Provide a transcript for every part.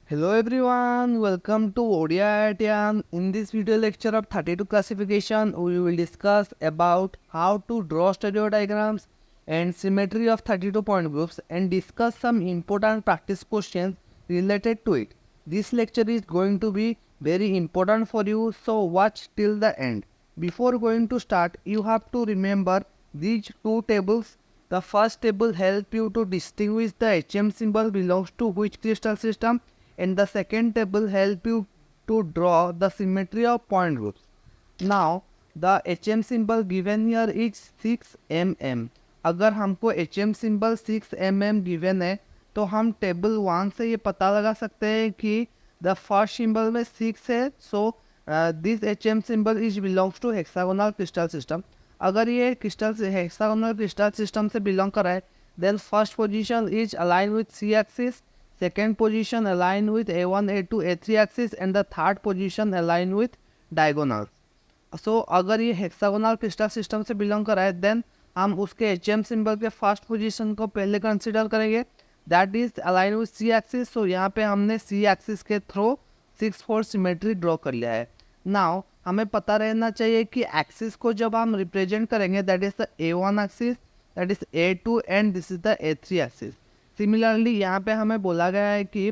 Hello everyone, welcome to ODI IITian. In this video lecture of 32 classification, we will discuss about how to draw stereo diagrams and symmetry of 32 point groups and discuss some important practice questions related to it. This lecture is going to be very important for you, so watch till the end. Before going to start, you have to remember these two tables. The first table helps you to distinguish the HM symbol belongs to which crystal system, and the second table help you to draw the symmetry of point groups. Now the HM symbol given here is 6 mm. अगर हमको HM symbol 6 mm given है तो हम table 1 से ये पता लगा सकते हैं कि द फर्स्ट सिंबल में 6 है, so this HM symbol is belongs to hexagonal crystal system. अगर ये क्रिस्टल हेक्सागोनल क्रिस्टल सिस्टम से बिलोंग कर रहा है then first position is align with C axis, second position aligned with A1, A2, A3 axis and the third position aligned with diagonals. So अगर ये hexagonal crystal system से belong कर रहा है देन हम उसके HM सिंबल के first position को पहले कंसिडर करेंगे, that is align with C axis. So यहाँ पे हमने C एक्सिस के थ्रू 6/4 सिमेट्री ड्रॉ कर लिया है. नाउ हमें पता रहना चाहिए कि एक्सिस को जब हम रिप्रेजेंट करेंगे that is the A1 axis, that is A2 and this is the A3 axis. Similarly यहाँ पे हमें बोला गया है कि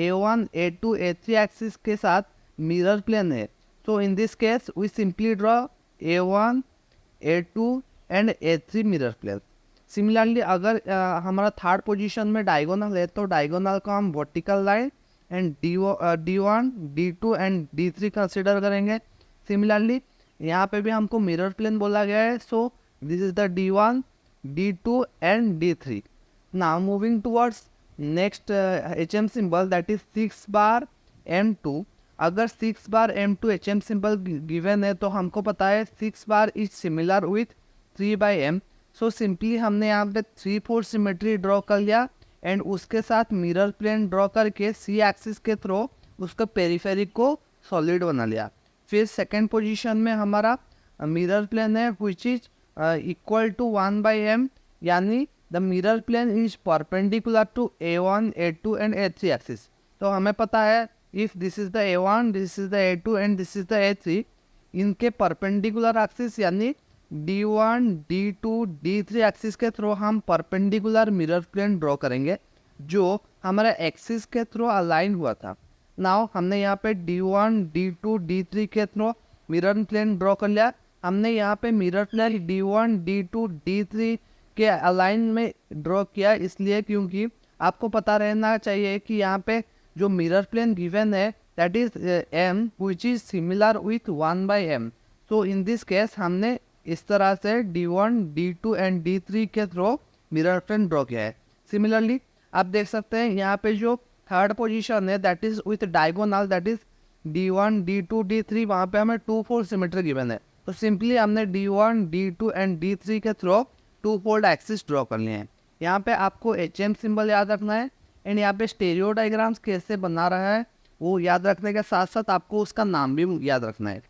A1, A2, A3 एक्सिस के साथ मिरर प्लेन है. So in this case we simply draw A1, A2 and A3 mirror plane. Similarly अगर हमारा थर्ड पोजीशन में डायगोनल है तो डायगोनल को हम vertical line and D1, D2 and D3 consider करेंगे. सिमिलरली यहाँ पे भी हमको मिरर प्लेन बोला गया है, so this is the D1, D2 and D3. Now moving towards next HM symbol that is 6 bar M2. अगर 6 बार M2 HM symbol given है तो हमको पता है 6 bar is similar with 3 by M. So simply हमने यहाँ पे 3/4 सिमेट्री ड्रॉ कर लिया एंड उसके साथ मिरर प्लेन ड्रॉ करके C एक्सिस के थ्रू उसका पेरिफेरिक को सॉलिड बना लिया. फिर सेकेंड पोजीशन में हमारा मिरर प्लेन है which is equal to 1 by M, यानी the mirror plane is perpendicular to A1, A2 and A3 axis. तो हमें पता है if this is the A1, this is the A2 and this is the A3, इनके perpendicular axis यानी D1, D2, D3 axis के through हम perpendicular mirror plane draw करेंगे जो हमारे एक्सिस के थ्रू अलाइन हुआ था. नाउ हमने यहाँ पे D1, D2, D3 के थ्रू मिरर प्लेन ड्रॉ कर लिया. हमने यहाँ पे mirror plane D1, D2, D3 के अलाइन में ड्रॉ किया इसलिए क्योंकि आपको पता रहना चाहिए कि यहाँ पे जो मिरर प्लेन गिवन है that is M which is similar with 1 by M. So in this case हमने इस तरह से D1, D2 एंड D3 के थ्रू मिरर प्लेन ड्रॉ किया है. सिमिलरली आप देख सकते हैं यहाँ पे जो थर्ड पोजीशन है that is with diagonal that is D1, D2, D3, वहाँ पे हमें 2/4 सिमेट्री गिवन है. तो सिंपली हमने D1, D2 एंड D3 के थ्रू 2-fold एक्सिस ड्रॉ करने हैं. यहाँ पे आपको HM सिंबल याद रखना है एंड यहाँ पे स्टेरियो डायग्राम्स कैसे बना रहा है वो याद रखने के साथ साथ आपको उसका नाम भी याद रखना है.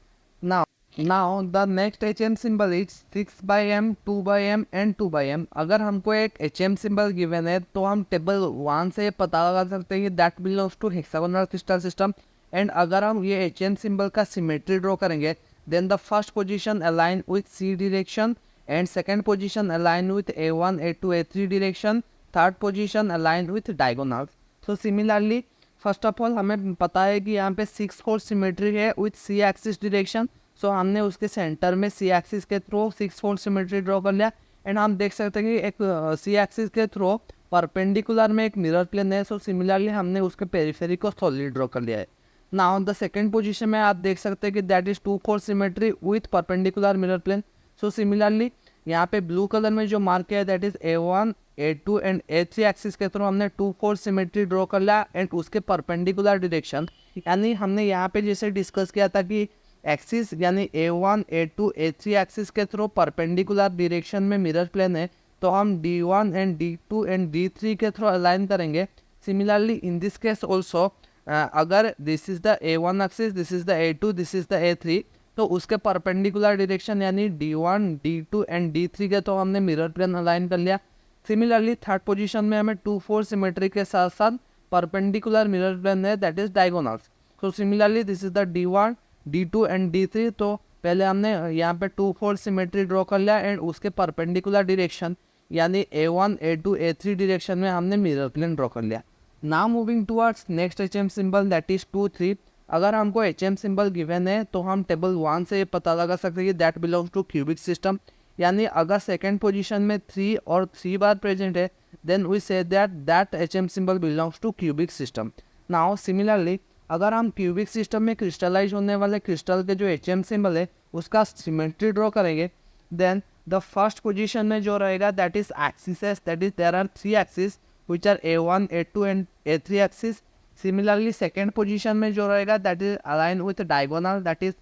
Now the next HM symbol is 6 by M, 2 by M and 2 by M. अगर हमको एक HM सिंबल गिवन है तो हम टेबल 1 से पता लगा सकते हैं कि that belongs to hexagonal crystal system. And अगर हम ये HM सिंबल का सिमेट्री ड्रॉ करेंगे then the first position align with C direction and second position aligned with A1, A2, A3 direction, third position aligned with diagonals. So similarly first of all हमें पता है कि यहाँ पे 6/4 symmetry है with C axis direction. सो हमने उसके centre में C axis के थ्रू 6/4 सिमेट्री ड्रॉ कर लिया एंड हम देख सकते हैं कि एक C axis के थ्रू परपेंडिकुलर में एक मिरर प्लेन है. सो सिमिलरली हमने उसके पेरिफेरी को सॉलिड ड्रॉ कर लिया है. नाउ द सेकेंड पोजिशन में आप देख सकते हैं कि that is 2/4 symmetry with perpendicular mirror plane. So similarly यहाँ पे ब्लू कलर में जो मार्क किया है that is A1, A2 and A3 axis के थ्रू हमने 2/4 सिमेट्री ड्रॉ कर लिया एंड उसके परपेंडिकुलर डायरेक्शन, यानी हमने यहाँ पे जैसे डिस्कस किया था कि एक्सिस यानी A1, A2, A3 एक्सिस के थ्रू परपेंडिकुलर डायरेक्शन में मिरर प्लेन है तो हम D1 and D2 and D3 के थ्रू अलाइन करेंगे. Similarly in this case also अगर this is the A1 axis, this is the A2, this is the A3 तो उसके परपेंडिकुलर डायरेक्शन यानी D1, D2 एंड D3 के तो हमने mirror plane align कर लिया. सिमिलरली थर्ड पोजीशन में हमें 2/4 सिमेट्री के साथ साथ परपेंडिकुलर मिरर प्लेन है that is diagonals. So similarly this is the D1 D2 and D3। तो पहले हमने यहाँ पे 2-4 सिमेट्री ड्रॉ कर लिया एंड उसके परपेंडिकुलर डायरेक्शन यानी A1 A2 A3 डायरेक्शन में हमने मिरर प्लेन ड्रॉ कर लिया। Now moving towards next HM symbol that is 2 3। अगर हमको HM सिंबल गिवन है तो हम टेबल 1 से ये पता लगा सकते हैं कि that belongs to cubic system, यानी अगर सेकेंड पोजीशन में 3 और 3 बार प्रेजेंट है then we say that HM symbol belongs to cubic system. Now similarly अगर हम क्यूबिक सिस्टम में क्रिस्टलाइज होने वाले क्रिस्टल के जो HM सिंबल है उसका सिमेट्री ड्रॉ करेंगे देन द फर्स्ट पोजीशन में जो रहेगा that is axis, that is there are 3 axis which are A1 A2 and A3 axis। Similarly second position में जो रहेगा that is aligned with diagonal that is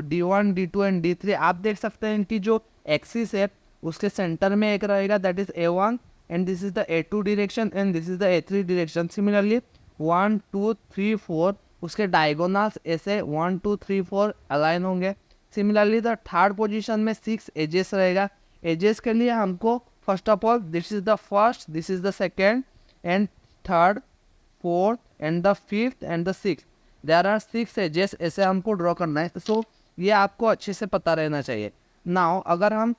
D1 D2 and D3। आप देख सकते हैं कि जो एक्सिस है उसके सेंटर में एक रहेगा that is A1 and this is the A2 direction and this is the A3 direction। Similarly 1 2 3 4 उसके डायगोनल्स ऐसे 1 2 3 4 अलाइन होंगे। सिमिलरली द थर्ड पोजीशन में 6 एजेस रहेगा। एजेस के लिए हमको first of all this is the first, this is the second and third, fourth and the fifth and the six, there are 6 axes ऐसे हमको draw करना है। सो ये आपको अच्छे से पता रहना चाहिए। नाउ अगर हम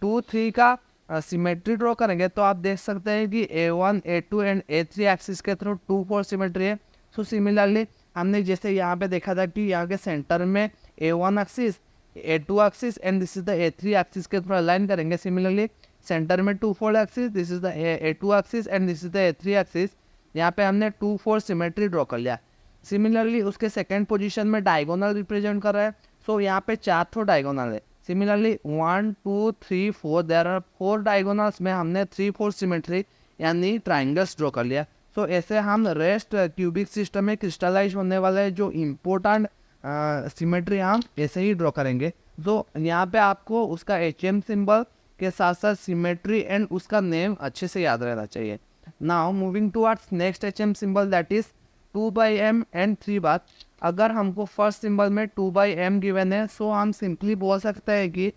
2 3 का सिमेट्री ड्रॉ करेंगे तो आप देख सकते हैं कि A1 A2 and A3 axis के थ्रू 2 4 सिमेट्री है। सो सिमिलरली हमने जैसे यहाँ पे देखा था कि यहाँ के सेंटर में A1 axis A2 axis and this is the A3 axis के थ्रू अलाइन करेंगे। सिमिलरली सेंटर में 2 4 axis, this is the A2 axis and this is the A3 axis. यहाँ पे हमने 2 4 सिमेट्री ड्रॉ कर लिया। सिमिलरली उसके सेकंड पोजीशन में डायगोनल रिप्रेजेंट कर रहा है। सो यहाँ पे 4 थो डायगोनल है। सिमिलरली 1 2 3 4 देयर आर 4 डायगोनल्स में हमने 3 4 सिमेट्री यानी ट्राइंगल्स ड्रॉ कर लिया। सो ऐसे हम रेस्ट क्यूबिक सिस्टम में क्रिस्टलाइज होने वाले जो इम्पोर्टेंट सिमेट्री हम ऐसे ही ड्रॉ करेंगे। तो यहाँ पे आपको उसका HM सिंबल के साथ साथ सिमेट्री एंड उसका नेम अच्छे से याद रहना चाहिए। Now moving towards next HM symbol that is 2/m and 3 बार। अगर हमको फर्स्ट सिंबल में 2/m गिवन है सो हम सिंपली बोल सकते हैं कि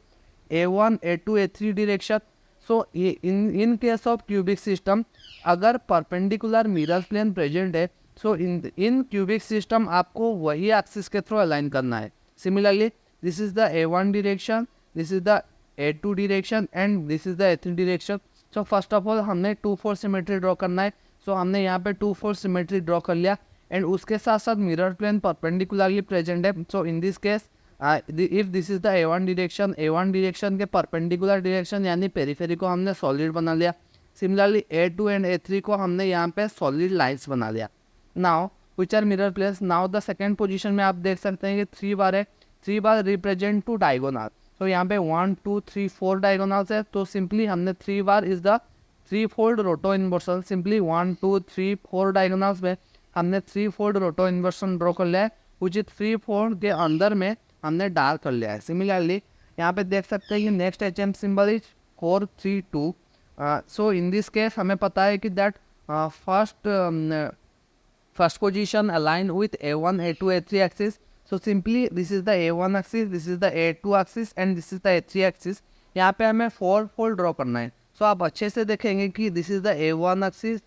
A1 A2 A3 direction. So in case of cubic system अगर परपेंडिकुलर मिरर प्लेन प्रेजेंट है सो इन क्यूबिक सिस्टम आपको वही एक्सिस के थ्रू अलाइन करना है। Similarly this is the A1 direction, this is the A2 direction and this is the A3 direction. So first of all हमने 2 4 symmetry draw करना है। सो हमने यहाँ पे 2 4 सिमेट्री ड्रॉ कर लिया एंड उसके साथ साथ मिरर प्लेन परपेंडिकुलरली प्रेजेंट है। So in this case if this is the A1 direction के परपेंडिकुलर डायरेक्शन यानी पेरीफेरी को हमने सॉलिड बना लिया। सिमिलरली A2 एंड A3 को हमने यहाँ पे सॉलिड लाइन्स बना लिया। Now which are mirror planes. Now the second position में आप देख सकते हैं कि 3 बार है। 3 बार रिप्रेजेंट टू डायगोनल। तो यहाँ पे 1 2 3 4 डायगोनल्स है। तो सिंपली हमने 3 bar is the 3 fold roto inversion. Simply 1 2 3 4 diagonals में हमने 3 फोल्ड रोटो इन्वर्सन ड्रॉ कर लिया है विच इज 3 फोल्ड के अंदर में हमने डार्क कर लिया है। सिमिलरली यहाँ पे देख सकते हैं कि next HM symbol is 4 3 2। So in this case हमें पता है कि that first position align with A1 A2 A3 axis. So simply this is the A1 axis, this is the A2 axis and this is the A3 axis। यहाँ पे हमें 4 fold draw करना है। सो आप अच्छे से देखेंगे कि this is the A1 axis,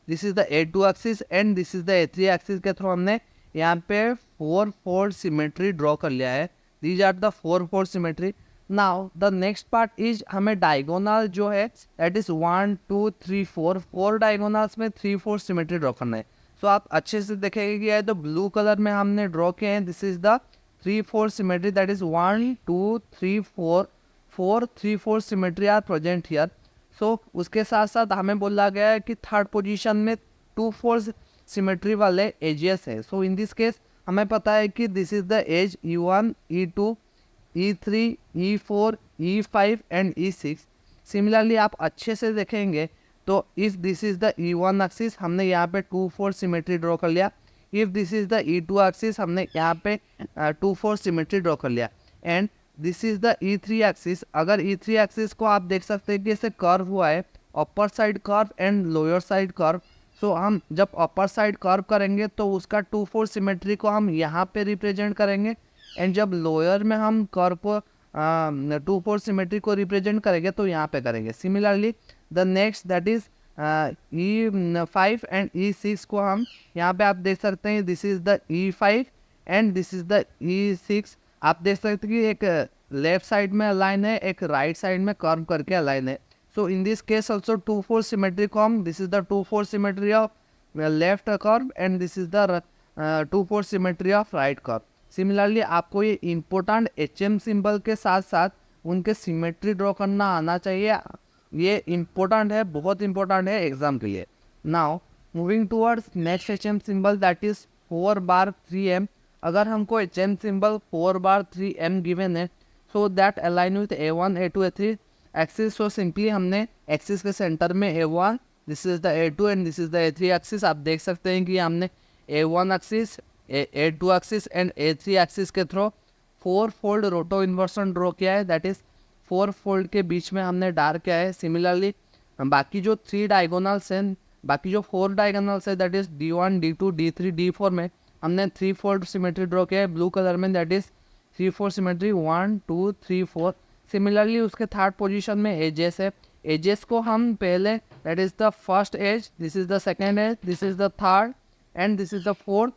this is the A2 axis and this is the A3 axis के थ्रू हमने यहाँ पे 4 फोल्ड सिमेट्री ड्रॉ कर लिया है। These are the 4 fold symmetry. Now the next part is हमें डायगोनल जो है दैट इज 1 2 3 4 डायगोनल्स में 3 4 सिमेट्री ड्रॉ करना है। तो आप अच्छे से देखेंगे कि तो ब्लू कलर में हमने ड्रॉ किए हैं। This is the 3 4 symmetry that is 1 2 3 4 3 4 symmetry are present here. So उसके साथ साथ हमें बोला गया है कि थर्ड पोजीशन में 2 4 सिमेट्री वाले एजेस है। सो इन दिस केस हमें पता है कि this is the edge E1 E2 E3 E4 E5 and E6। Similarly आप अच्छे से देखेंगे तो if this is the E1 axis हमने यहाँ पे 2 4 सिमेट्री ड्रॉ कर लिया। If this is the E2 axis हमने यहाँ पे 2 4 सिमेट्री ड्रॉ कर लिया and this is the E3 axis. अगर E3 एक्सिस को आप देख सकते हैं कि इसे कर्व हुआ है, upper side curve and lower side curve. So हम जब अपर साइड कर्व करेंगे तो उसका 2 4 सिमेट्री को हम यहाँ पे रिप्रेजेंट करेंगे एंड जब लोअर में हम कर्व को 2 4 सिमेट्री को रिप्रेजेंट करेंगे तो यहाँ पे करेंगे। Similarly the next that is E5 and E6 को हम यहाँ पे आप देख सकते हैं, this is the E5 and this is the E6। आप देख सकते हैं कि एक लेफ्ट साइड में अलाइन है, एक राइट साइड में कर्व करके अलाइन है। So in this case also 2-4 symmetry come, this is the 2-4 symmetry of left curve and this is the 2-4 symmetry of right curve. Similarly आपको ये इम्पोर्टेंट HM सिंबल के साथ साथ उनके सिमेट्री ड्रॉ करना आना चाहिए। ये इम्पोर्टेंट है, बहुत इम्पोर्टेंट है एग्जाम के लिए। Now moving towards next HM symbol that is 4 bar 3M। अगर हमको HM सिंबल 4 बार 3M गिवन है, so that align with A1 A2 A3 axis. So simply हमने एक्सिस के सेंटर में A1, this is the A2 and this is the A3 axis. आप देख सकते हैं कि हमने A1 axis, A2 axis and A3 axis के through 4 fold roto inversion draw किया है, दैट इज 4 फोल्ड के बीच में हमने डार्क किया है। सिमिलरली बाकी जो 3 डायगोनल्स हैं, बाकी जो 4 डायगोनल्स है that is D1 D2 D3 D4 में हमने 3 फोल्ड सिमेट्री ड्रॉ किया है ब्लू कलर में, दैट इज 3-4 सिमेट्री 1 2 3 4। सिमिलरली उसके थर्ड पोजीशन में एजेस है, एजेस को हम पहले that is the first edge, this is the second edge, this is the third and this is the fourth,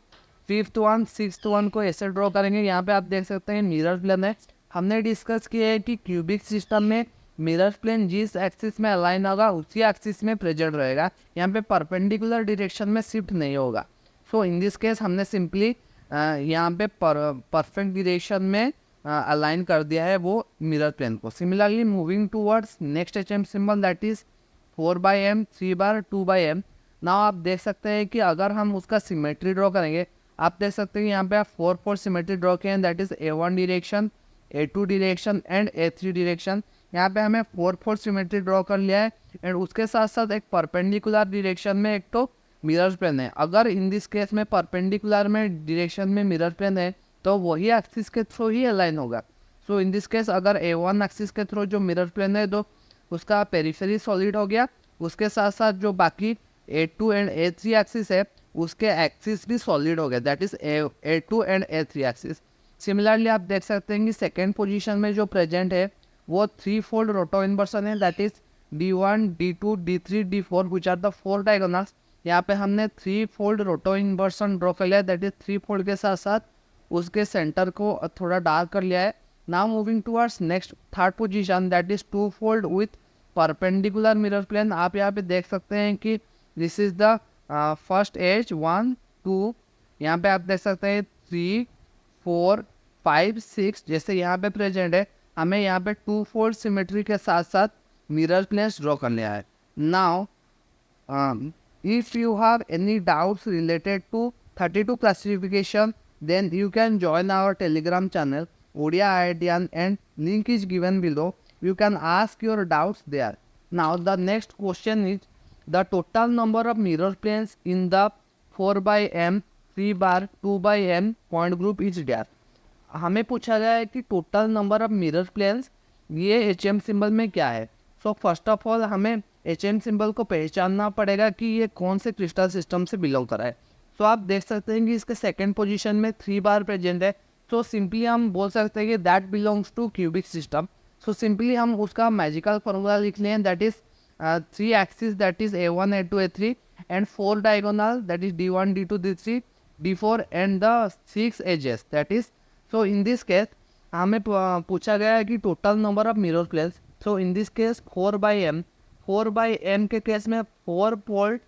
fifth one sixth one को ऐसे draw करेंगे। यहाँ पे आप देख सकते हैं मिरर प्लेन है। हमने डिस्कस किया है कि क्यूबिक सिस्टम में मिरर प्लेन जिस एक्सिस में अलाइन होगा उसी एक्सिस में प्रेजेंट रहेगा, यहाँ पे परपेंडिकुलर डायरेक्शन में शिफ्ट नहीं होगा। सो इन दिस केस हमने सिंपली यहाँ पे परफेक्ट डायरेक्शन में अलाइन कर दिया है वो मिरर प्लेन को। Similarly moving towards next HM symbol that is 4/M 3 bar 2/M। Now आप देख सकते हैं कि अगर हम उसका सिमेट्री ड्रॉ करेंगे, आप देख सकते हैं यहाँ पे आप 4-4 सिमेट्री ड्रॉ किए हैं, that is A1 direction, A2 direction and A3 direction. यहाँ पे हमें 4-4 सिमेट्री ड्रॉ कर लिया है एंड उसके साथ साथ एक परपेंडिकुलर डायरेक्शन में एक तो मिरर प्लेन है। अगर इन दिस केस में परपेंडिकुलर में डायरेक्शन में मिरर प्लेन है तो वही एक्सिस के थ्रू ही अलाइन होगा। सो इन दिस केस अगर A1 एक्सिस के थ्रू जो मिरर प्लेन है तो उसका पेरिफेरी सॉलिड हो गया, उसके साथ साथ जो बाकी A2 एंड A3 एक्सिस है उसके एक्सिस भी सॉलिड हो गया, that is A2 and A3 axis. Similarly आप देख सकते हैं कि सेकेंड पोजीशन में जो प्रेजेंट है वो 3 फोल्ड रोटो इन्वर्सन है, that is D1 D2 D3 D4 which are the 4 diagonals. यहाँ पे हमने 3 फोल्ड रोटो इन्वर्सन ड्रॉ कर लिया है, दैट इज 3 फोल्ड के साथ साथ उसके सेंटर को थोड़ा डार्क कर लिया है। Now moving towards next third position that is 2 fold with perpendicular mirror plane. आप यहाँ पे देख सकते हैं कि this is the first edge 1 2, यहाँ पे आप देख सकते हैं 3 4 5 6 जैसे यहाँ पे प्रेजेंट है। हमें यहाँ पे 2 फोल्ड सिमेट्री के साथ साथ मिरर प्लेन्स ड्रॉ कर लिया है। Now if you have any doubts related to 32 classification, then you can join our Telegram channel Odia IITian and link is given below. You can ask your doubts there. Now the next question is the total number of mirror planes in the 4/M 3 bar 2/M point group is there. हमें पूछा गया है कि total number of mirror planes ये HM symbol में क्या है। So first of all हमें HM सिंबल को पहचानना पड़ेगा कि ये कौन से क्रिस्टल सिस्टम से बिलोंग कर रहा है। सो आप देख सकते हैं कि इसके सेकंड पोजीशन में 3 बार प्रेजेंट है, सो सिंपली हम बोल सकते हैं कि that belongs to cubic system. So simply हम उसका मैजिकल फॉर्मूला लिख लें, that is 3 axis that is A1 A2 A3 and 4 diagonal that is D1 D2 D3 D4 and the 6 edges that is. So in this case हमें पूछा गया है कि total number of mirror planes. So in this case 4/M के case में 4 fold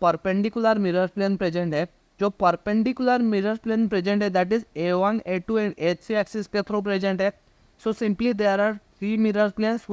perpendicular mirror plane present है। जो perpendicular mirror plane present है that is A1 A2 and A3 axis के थ्रू प्रेजेंट है। So simply there are 3 mirror planes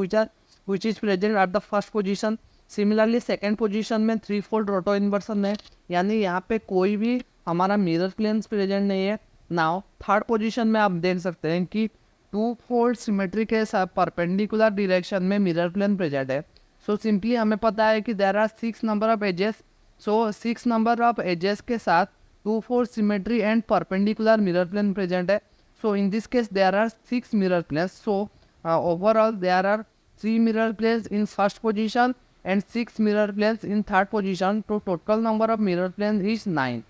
which is present at the first position. Similarly second position में 3 fold roto inversion है, यानी यहाँ पे कोई भी हमारा मिरर प्लेन्स प्रेजेंट नहीं है। नाउ थर्ड पोजीशन में आप देख सकते हैं कि 2 फोल्ड सिमेट्री के साथ परपेंडिकुलर डायरेक्शन में मिरर प्लेन प्रेजेंट है। सो सिंपली हमें पता है कि there are 6 number of axes. So 6 number of axes के साथ 2 fold symmetry and perpendicular mirror plane present है। So in this case there are 6 mirror planes. So overall there are 3 mirror planes in first position and 6 mirror planes in third position. So total number of mirror planes is 9.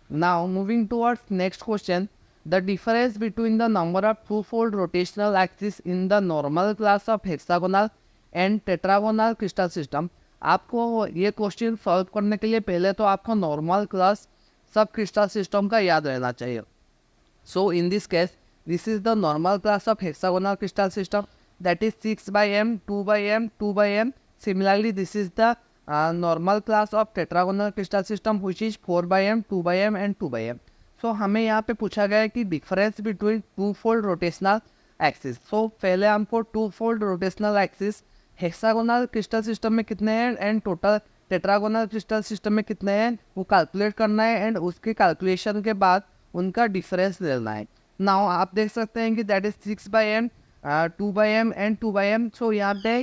Now moving towards next question, the difference between the number of two-fold rotational axis in the normal class of hexagonal and tetragonal crystal system. आपको ये question solve करने के लिए पहले तो आपको normal class सब crystal system का याद रहना चाहिए. So in this case, this is the normal class of hexagonal crystal system, that is 6 by m, 2 by m, 2 by m. Similarly, this is the normal class of tetragonal crystal system, which is 4 by m, 2 by m and 2 by m. So हमें यहाँ पे पूछा गया है कि difference between two fold rotational axis. So पहले हमको two fold rotational axis hexagonal crystal system में कितने हैं and total tetragonal crystal system में कितने हैं वो कैलकुलेट करना है, एंड उसके कैलकुलेशन के बाद उनका डिफरेंस लेना है. नाउ आप देख सकते हैं कि that is 6 by m, 2 by m and 2 by m. So यहाँ पे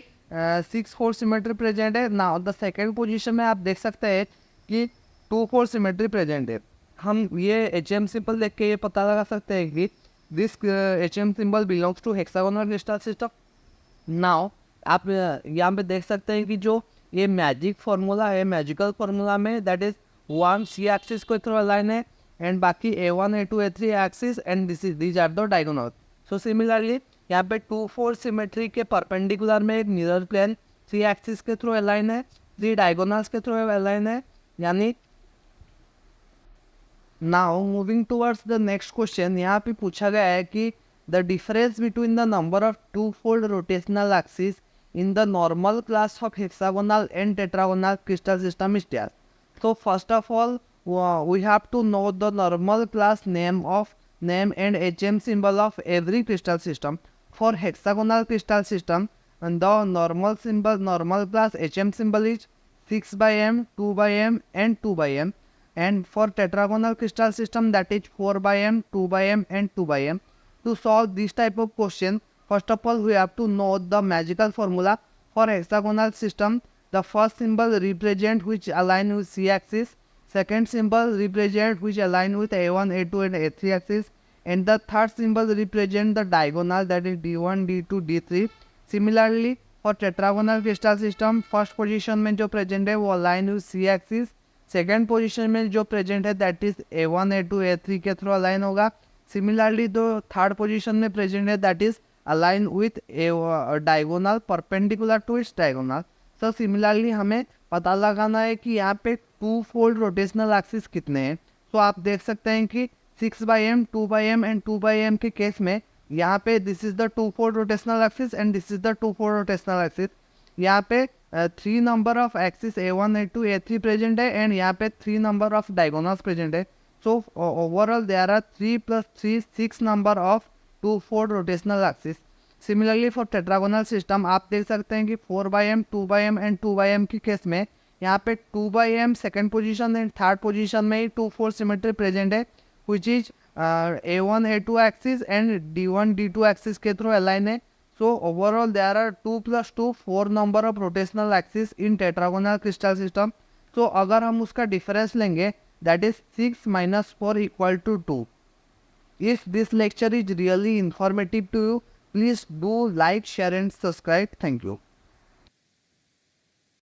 6-4 सिमेट्री प्रेजेंट है. नाउ द सेकेंड पोजीशन में आप देख सकते हैं कि 2-4 सिमेट्री प्रेजेंट है. हम ये HM सिंबल देख के ये पता लगा सकते हैं कि this HM symbol belongs to hexagonal crystal system. Now आप यहाँ पे देख सकते हैं कि जो ये मैजिक फार्मूला है, मैजिकल फार्मूला में दैट इज 1 C एक्सिस को थ्रू अलाइन है एंड बाकी A1, A2, A3 axis and these are the diagonal. So similarly यहाँ पे 2-4 सिमेट्री के परपेंडिकुलर में एक मिरर प्लेन 3 एक्सिस के थ्रू अलाइन है, 3 डायगोनल्स के थ्रू अलाइन है. यानी now moving towards the next question, यहाँ पे पूछा गया है कि the difference between the number of two fold rotational axis in the normal class of hexagonal and tetragonal crystal system is there. So first of all, we have to know the normal class name and HM symbol of every crystal system. For hexagonal crystal system, and the normal class HM symbol is 6 by m, 2 by m and 2 by m. And for tetragonal crystal system, that is 4 by m, 2 by m and 2 by m. To solve this type of question, first of all, we have to know the magical formula for hexagonal system. The first symbol represent which align with C axis. Second symbol represent which align with A1, A2 and A3 axis. And the third symbol represent the diagonal, that is D1, D2, D3. Similarly, for tetragonal crystal system, first position में जो present है वो align with C axis. Second position में जो present है that is A1, A2, A3 के through align होगा. Similarly, जो third position में present है that is align with a diagonal perpendicular to its diagonal. So similarly हमें पता लगाना है कि यहाँ पे टू फोल्ड रोटेशनल एक्सिस कितने हैं. तो आप देख सकते हैं कि 6 by m, 2 by m and 2 by m के केस में यहाँ पे this is the two fold rotational axis and this is the two fold rotational axis. यहाँ पे 3 number of axis A1, A2, A3 present है एंड यहाँ पे 3 number of diagonals present है. So overall there are 3 + 3 6 number of two fold rotational axis. Similarly for tetragonal system आप देख सकते हैं कि 4 by m, 2 by m and 2 by m के केस में यहाँ पे 2 by m second position and third position में ही 2-4 सिमेट्री प्रेजेंट है which is A1, A2 axis and D1, D2 axis के थ्रू अलाइन है. So overall there are 2 + 2 4 number of rotational axis in tetragonal crystal system. So अगर हम उसका difference लेंगे that is 6 - 4 = 2. If this lecture is really informative to you, please do like, share and subscribe. Thank you.